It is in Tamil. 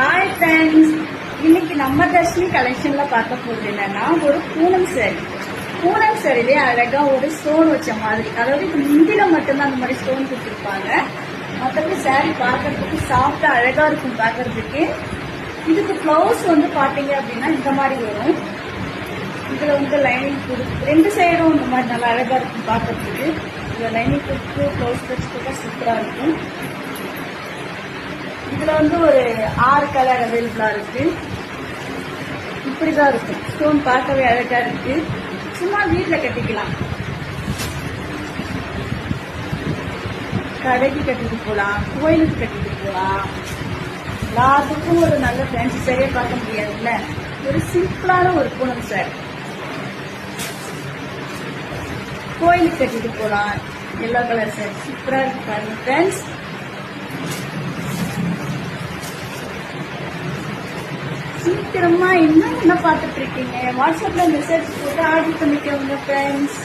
ஹாய் ஃப்ரெண்ட்ஸ், இன்னைக்கு நம்ம தர்ஷினி கலெக்ஷன்ல பார்க்க போறது என்னன்னா ஒரு பூனம் சாரி. பூனம் சாரிலே அழகா ஒரு ஸ்டோன் வச்ச மாதிரி, அதாவது இப்போ முந்தில மட்டும்தான் அந்த மாதிரி ஸ்டோன் கொடுத்துருப்பாங்க. மற்றபடி சாரி பார்க்கறதுக்கு சாஃப்டா அழகா இருக்கும் பார்க்கறதுக்கு. இதுக்கு பிளவுஸ் பாத்தீங்க அப்படின்னா இந்த மாதிரி வரும். இதுல லைனிங் கொடுத்து ரெண்டு சைடும் இந்த மாதிரி நல்லா அழகா இருக்கும் பார்க்கறதுக்கு. இதுல லைனிங் கொடுத்து பிளவுஸ் வச்சுட்டு சூப்பரா இருக்கும். இதுல ஒரு 6 கலர் அவைலபிளா இருக்கு. இப்படிதான் இருக்கும். ஸ்டோன் பார்க்கவே அழகா இருக்கு. சும்மா வீட்டுல கட்டிக்கலாம், கடைக்கு கட்டிட்டு போலாம், கோயிலுக்கு கட்டிட்டு போலாம். எல்லாத்துக்கும் ஒரு நல்ல ஃபேன்சி சாரியே பார்க்க முடியாதுல்ல. ஒரு சிம்பிளான ஒரு பூனம் சாரி கோயிலுக்கு கட்டிட்டு போலாம். எல்லோ கலர் சாரி சூப்பரா இருக்கு பாருங்க ஃப்ரெண்ட்ஸ். சீக்கிரமா என்ன பார்த்துட்டு இருக்கீங்க? வாட்ஸ்அப்ல மெசேஜ் போட்டு ஆர்டர் பண்ணிக்கோங்க ஃப்ரெண்ட்ஸ்.